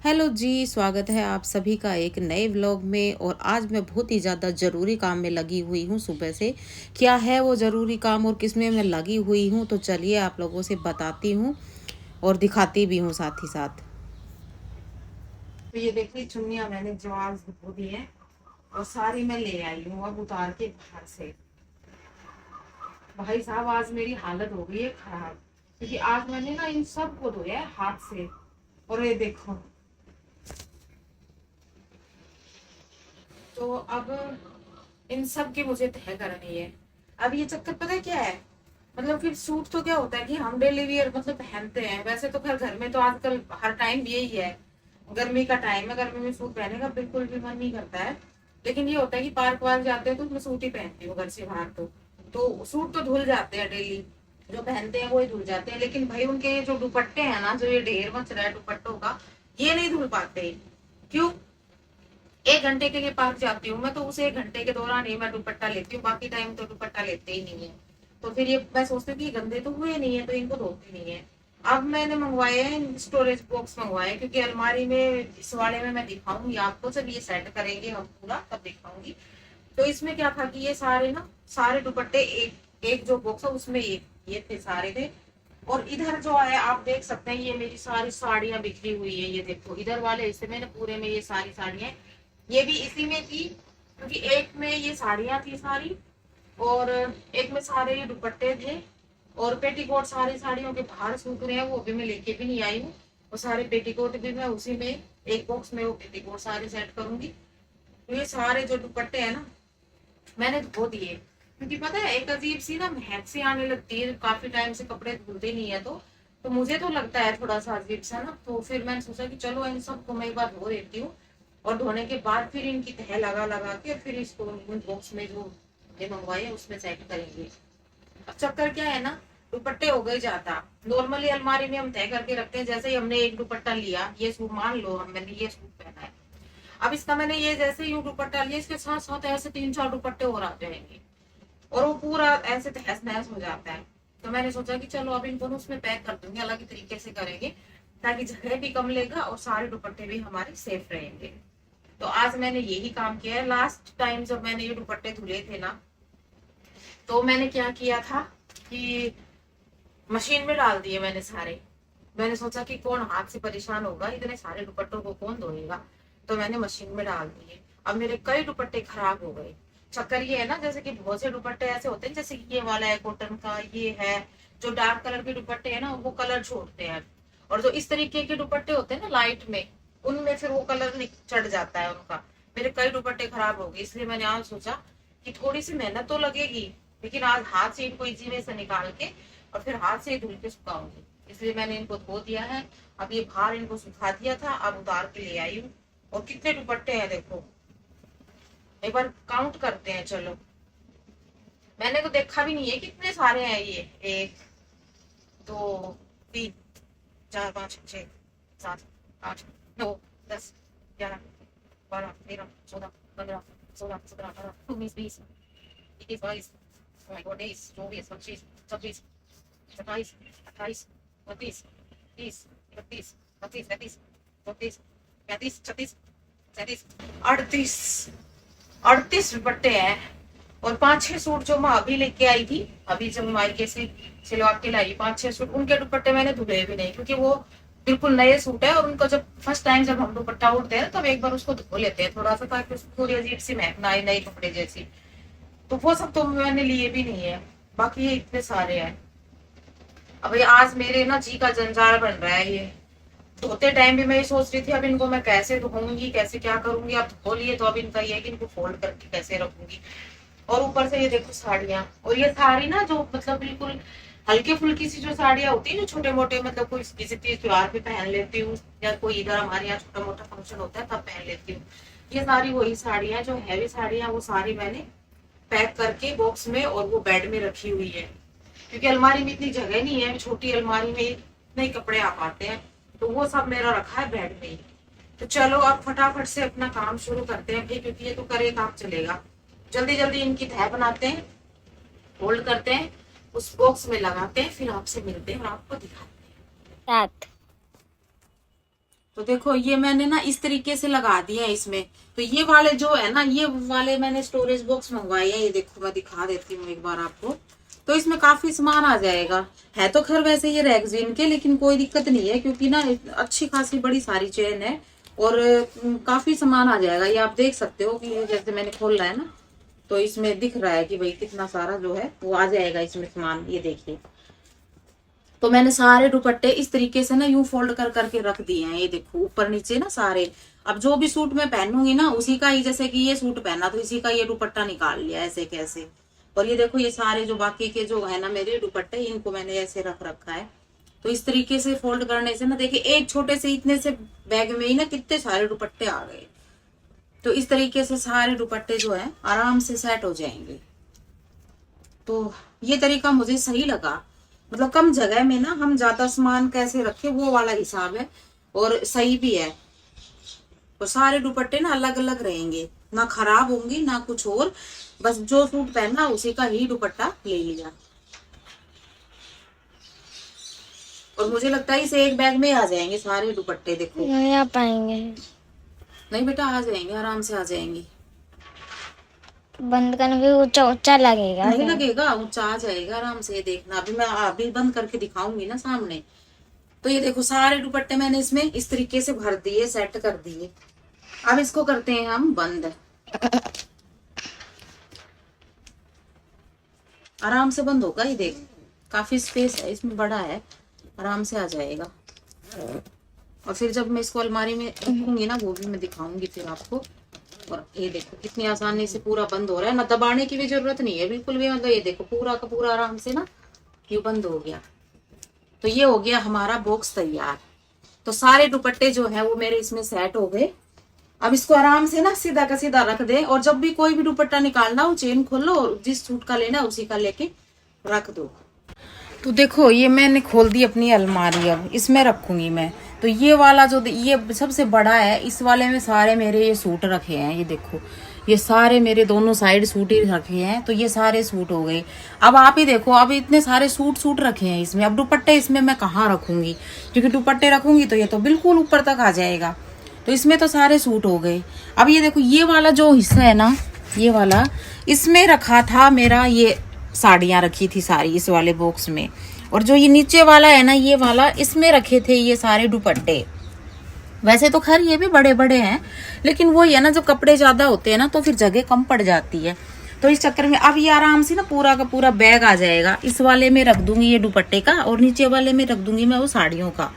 Hello जी, स्वागत है आप सभी का एक नए व्लॉग में। और आज मैं बहुत ही ज़्यादा ज़रूरी काम में लगी हुई हूँ सुबह से। क्या है वो ज़रूरी काम और किसमें मैं लगी हुई हूँ, तो चलिए आप लोगों से बताती हूँ और दिखाती भी हूँ साथ ही साथ। तो ये देखिए चुन्नियाँ मैंने जो आज धो दी है और सारी मैं ले आई हूँ अब उतार के बाहर से। भाई साहब आज मेरी हालत हो गई है खराब, क्योंकि आज मैंने ना इन सब को धोया है हाथ से। और ये देखो, तो अब इन सब की मुझे तय करनी है। अब ये चक्कर पता है क्या है, मतलब फिर सूट तो क्या होता है कि हम डेली वियर मतलब पहनते हैं, वैसे तो खैर घर में तो आजकल हर टाइम यही है। गर्मी का टाइम है, गर्मी में सूट पहनने का बिल्कुल भी मन नहीं करता है। लेकिन ये होता है कि पार्क वार्क जाते हैं तो मैं सूट ही पहनती हूँ घर से बाहर। तो सूट तो धुल जाते हैं डेली, जो पहनते हैं वो ही धुल जाते हैं। लेकिन भाई उनके ये जो दुपट्टे हैं ना, जो ये ढेर मच रहा है दुपट्टों का, ये नहीं धुल पाते। क्यों? 1 घंटे के लिए पार्क जाती हूँ मैं, तो उस 1 घंटे के दौरान ही मैं दुपट्टा लेती हूँ, बाकी टाइम तो दुपट्टा लेते ही नहीं है। तो फिर ये मैं सोचती हूँ कि गंदे तो हुए नहीं है तो इनको धोती नहीं है। अब मैंने मंगवाए हैं स्टोरेज बॉक्स मंगवाए, क्योंकि अलमारी में इस वाले में मैं दिखाऊंगी आपको, जब ये सेट करेंगे हम पूरा तब दिखाऊंगी। तो इसमें क्या था कि ये सारे ना, सारे दुपट्टे एक एक जो बॉक्स है उसमें ये थे, सारे थे। और इधर जो है आप देख सकते हैं, ये मेरी सारी साड़ियां बिखरी हुई है। ये देखो इधर वाले हिस्से में ना पूरे में ये सारी साड़ियां, ये भी इसी में थी, क्योंकि एक में ये साड़ियां थी सारी, और एक में सारे ये दुपट्टे थे। और पेटीकोट सारी साड़ियों के बाहर सूख रहे हैं, वो भी मैं लेके भी नहीं आई हूँ। और सारे पेटीकोट भी मैं उसी में एक बॉक्स में वो पेटीकोट सारे सेट करूंगी। तो ये सारे जो दुपट्टे हैं ना, मैंने धो दिए, क्योंकि पता है एक अजीब सी ना महक सी आने लगती है काफी टाइम से कपड़े धुलते नहीं है तो मुझे तो लगता है थोड़ा सा अजीब सा ना। तो फिर मैंने सोचा कि चलो इन सबको मैं एक बार धो देती हूँ, और धोने के बाद फिर इनकी तह लगा लगा के फिर इसको बॉक्स में जो ये मंगवाए हैं उसमें सेट करेंगे। अब चक्कर क्या है ना, दुपट्टे हो गए जाता। नॉर्मली अलमारी में हम तय करके रखते हैं, जैसे ही हमने एक दुपट्टा लिया, ये सूट मान लो हम मैंने ये सूट पहना है, अब इसका मैंने ये जैसे ही दुपट्टा लिया, इसके साथ साथ ऐसे 3-4 दुपट्टे और आ जाएंगे, और वो पूरा ऐसे तहस नहस हो जाता है। तो मैंने सोचा कि चलो अब इनको उसमें पैक कर दूंगी, अलग तरीके से करेंगे, ताकि जगह भी कम लेगा और सारे दुपट्टे भी हमारे सेफ रहेंगे। तो आज मैंने यही काम किया है। लास्ट टाइम जब मैंने ये दुपट्टे धुले थे ना, तो मैंने क्या किया था कि मशीन में डाल दिए मैंने सारे। मैंने सोचा कि कौन हाथ से परेशान होगा, इतने सारे दुपट्टों को कौन धोएगा, तो मैंने मशीन में डाल दिए। अब मेरे कई दुपट्टे खराब हो गए। चक्कर ये है ना, जैसे कि बहुत से दुपट्टे ऐसे होते हैं, जैसे कि ये वाला है कॉटन का, ये है जो डार्क कलर के दुपट्टे है ना, वो कलर छोड़ते हैं। और जो इस तरीके के दुपट्टे होते हैं ना लाइट में, उनमें फिर वो कलर चढ़ जाता है उनका। मेरे कई दुपट्टे खराब हो गए, इसलिए मैंने आज सोचा कि थोड़ी सी मेहनत तो लगेगी, लेकिन आज हाथ से इनको इजी वे से निकाल के और फिर हाथ से धुल के सुखाऊंगी। इसलिए मैंने इनको धो दिया है। अब ये बाहर इनको सुखा दिया था, अब उतार के ले आई हूँ। और कितने दुपट्टे हैं देखो, एक बार काउंट करते हैं चलो। मैंने तो देखा भी नहीं है कितने सारे हैं ये। 1 2 3 4 5 6 7 8 9 10 11 12 13 14 15 16 17 18 19 20 21 22 23 24 25 27 28 29 30 31 32 33 38 दुपट्टे हैं। और 5-6 सूट जो मैं अभी लेके आई थी, अभी जब मायके से सिलवा के लाई 5-6 सूट, उनके दुपट्टे मैंने धुले भी नहीं, क्योंकि वो बिल्कुल नए सूट है। और उनको जब फर्स्ट टाइम जब हम दुपट्टा उड़ते हैं तब एक बार उसको धो लेते हैं थोड़ा सा, ताकि उसको थोड़ी अजीब सी महक ना आए नए कपड़े जैसी। तो वो सब तो मैंने लिए भी नहीं है। बाकी ये इतने सारे हैं। अब ये आज मेरे ना जी का जंजाल बन रहा है ये। धोते टाइम भी मैं ये सोच रही थी अब इनको मैं कैसे धोऊंगी, कैसे क्या करूंगी। अब धो लिए तो अब इनका ये है कि इनको फोल्ड करके कैसे रखूंगी। और ऊपर से ये देखो साड़ियां, और ये साड़ी ना जो मतलब बिल्कुल हल्के फुल्की सी जो साड़ियां होती है, जो छोटे मोटे मतलब कोई किसी तीज त्योहार पे पहन लेती हूँ, या कोई इधर हमारे यहाँ छोटा मोटा फंक्शन होता है तब पहन लेती हूँ। ये सारी वही साड़ियां जो हैवी साड़ियां, वो सारी मैंने पैक करके बॉक्स में और वो बेड में रखी हुई है, क्योंकि अलमारी में इतनी जगह नहीं है, छोटी अलमारी में इतने कपड़े आ पाते हैं। तो वो सब मेरा रखा है बेड में ही। तो चलो अब फटाफट से अपना काम शुरू करते हैं भाई, क्योंकि ये तो करे काम चलेगा। जल्दी जल्दी इनकी तह बनाते हैं, होल्ड करते हैं, उस बॉक्स में लगाते हैं, फिर आपसे मिलते हैं और आपको दिखाते हैं। सात। तो देखो ये मैंने ना इस तरीके से लगा दिया है इसमें। तो ये वाले जो है ना, ये वाले मैंने स्टोरेज बॉक्स मंगवाए हैं। ये देखो मैं दिखा देती हूँ एक बार आपको। तो इसमें काफी सामान आ जाएगा। है तो खैर वैसे ये रैगजीन के, लेकिन कोई दिक्कत नहीं है क्योंकि ना अच्छी खासी बड़ी सारी चेन है और काफी सामान आ जाएगा। ये आप देख सकते हो कि जैसे मैंने खोला है ना, तो इसमें दिख रहा है कि भाई कितना सारा जो है वो आ जाएगा इसमें सामान। ये देखिए, तो मैंने सारे दुपट्टे इस तरीके से ना यूं फोल्ड कर करके रख दिए हैं। ये देखो ऊपर नीचे ना सारे। अब जो भी सूट मैं पहनूंगी ना उसी का ही, जैसे कि ये सूट पहना तो इसी का ये दुपट्टा निकाल लिया ऐसे कैसे। और ये देखो ये सारे जो बाकी के जो है ना मेरे दुपट्टे, इनको मैंने ऐसे रख रखा है। तो इस तरीके से फोल्ड करने से ना देखिए एक छोटे से इतने से बैग में ही ना कितने सारे दुपट्टे आ गए। तो इस तरीके से सारे दुपट्टे जो है आराम से सेट हो जाएंगे। तो ये तरीका मुझे सही लगा। मतलब कम जगह में ना हम ज्यादा सामान कैसे रखे वो वाला हिसाब है और सही भी है। और सारे दुपट्टे ना अलग अलग रहेंगे, ना खराब होंगे ना कुछ और। बस जो सूट पहना उसी का ही दुपट्टा ले लिया। और मुझे लगता है इसे एक बैग में आ जाएंगे सारे दुपट्टे। देखो नहीं आ पाएंगे। नहीं बेटा आ जाएंगे, आराम से आ जाएंगे। बंद करने में ऊंचा ऊंचा लगेगा। नहीं लगेगा, ऊंचा आ जाएगा आराम से। ये देखना, अभी मैं अभी बंद करके दिखाऊंगी ना सामने। तो ये देखो सारे दुपट्टे मैंने इसमें इस तरीके से भर दिए, सेट कर दिए। अब इसको करते हैं हम बंद। आराम से बंद होगा। ये देख काफी स्पेस है इसमें, बड़ा है, आराम से आ जाएगा। और फिर जब मैं इसको अलमारी में रखूंगी ना वो भी मैं दिखाऊंगी फिर आपको। और ये देखो कितनी आसानी से पूरा बंद हो रहा है, ना दबाने की भी जरूरत नहीं है बिल्कुल भी। मतलब ये देखो पूरा का पूरा आराम से ना ये बंद हो गया। तो ये हो गया हमारा बॉक्स तैयार। तो सारे दुपट्टे जो है वो मेरे इसमें सेट हो गए। अब इसको आराम से ना सीधा का सीधा रख दे। और जब भी कोई भी दुपट्टा निकालना हो चेन खोलो और जिस सूट का लेना उसी का लेके रख दो। तो देखो ये मैंने खोल दी अपनी अलमारी, अब इसमें रखूंगी मैं। तो ये वाला जो ये सबसे बड़ा है, इस वाले में सारे मेरे ये सूट रखे हैं। ये देखो ये सारे मेरे दोनों साइड सूट ही रखे हैं। तो ये सारे सूट हो गए। अब आप ही देखो, अब इतने सारे सूट रखे हैं इसमें। अब दुपट्टे इसमें मैं कहाँ रखूंगी, क्योंकि दुपट्टे रखूंगी तो ये तो बिल्कुल ऊपर तक आ जाएगा। तो इसमें तो सारे सूट हो गए। अब ये देखो ये वाला जो हिस्सा है ना, ये वाला, इसमें रखा था मेरा ये साड़ियां रखी थी सारी इस वाले बॉक्स में। और जो ये नीचे वाला है ना, ये वाला, इसमें रखे थे ये सारे दुपट्टे। वैसे तो खैर ये भी बड़े बड़े हैं, लेकिन वो है ना जब कपड़े ज्यादा होते हैं ना तो फिर जगह कम पड़ जाती है। तो इस चक्कर में अब ये आराम से ना पूरा का पूरा बैग आ जाएगा। इस वाले में रख दूंगी ये दुपट्टे का और नीचे वाले में रख दूंगी मैं वो साड़ियों का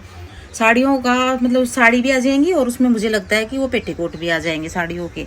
मतलब साड़ी भी आ जाएंगी और उसमें मुझे लगता है कि वो पेटीकोट भी आ जाएंगे साड़ियों के।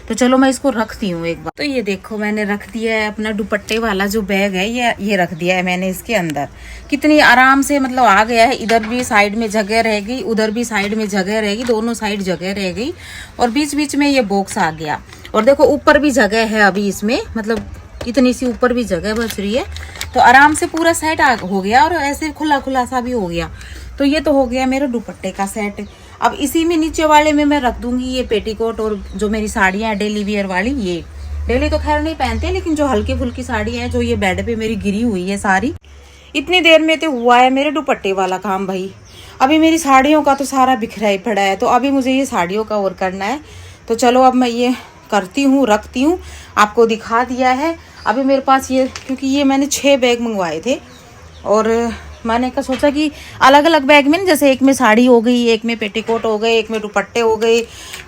तो चलो मैं इसको रखती हूँ एक बार। तो ये देखो मैंने रख दिया है अपना दुपट्टे वाला जो बैग है, ये रख दिया है मैंने इसके अंदर। कितनी आराम से मतलब आ गया है। इधर भी साइड में जगह रह गई, उधर भी साइड में जगह रहेगी, दोनों साइड जगह रह गई। और बीच बीच में ये बॉक्स आ गया। और देखो ऊपर भी जगह है अभी इसमें, मतलब इतनी सी ऊपर भी जगह बच रही है। तो आराम से पूरा सेट हो गया और ऐसे खुला खुला सा भी हो गया। तो ये तो हो गया मेरा दुपट्टे का सेट। अब इसी में नीचे वाले में मैं रख दूंगी ये पेटीकोट और जो मेरी साड़ियां हैं डेली वियर वाली। ये डेली तो खैर नहीं पहनते, लेकिन जो हल्की फुल्की साड़ी है जो ये बेड पे मेरी गिरी हुई है सारी। इतनी देर में तो हुआ है मेरे दुपट्टे वाला काम भाई। अभी मेरी साड़ियों का तो सारा बिखरा ही पड़ा है। तो अभी मुझे ये साड़ियों का और करना है। तो चलो अब मैं ये करती हूँ, रखती हूँ। आपको दिखा दिया है। अभी मेरे पास ये, क्योंकि ये मैंने 6 बैग मंगवाए थे और मैंने का सोचा कि अलग अलग बैग में, जैसे एक में साड़ी हो गई, एक में पेटीकोट हो गए, एक में दुपट्टे हो गए,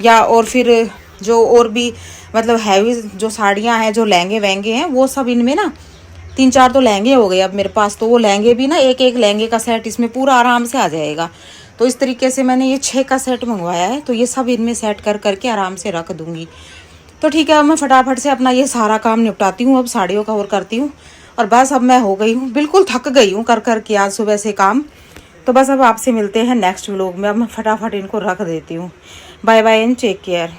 या और फिर जो और भी मतलब हैवी जो साड़ियां हैं, जो लहंगे वहंगे हैं, वो सब इनमें ना 3-4 तो लहंगे हो गए अब मेरे पास। तो वो लहंगे भी ना एक एक लहंगे का सेट इसमें पूरा आराम से आ जाएगा। तो इस तरीके से मैंने ये 6 का सेट मंगवाया है। तो ये सब इनमें सेट कर करके आराम से रख दूंगी। तो ठीक है, अब मैं फटाफट से अपना ये सारा काम निपटाती हूँ। अब साड़ियों का और करती हूँ और बस अब मैं हो गई हूँ, बिल्कुल थक गई हूँ कर कर के आज सुबह से काम। तो बस अब आपसे मिलते हैं नेक्स्ट व्लॉग में। अब मैं फटाफट इनको रख देती हूँ। Bye bye and take care.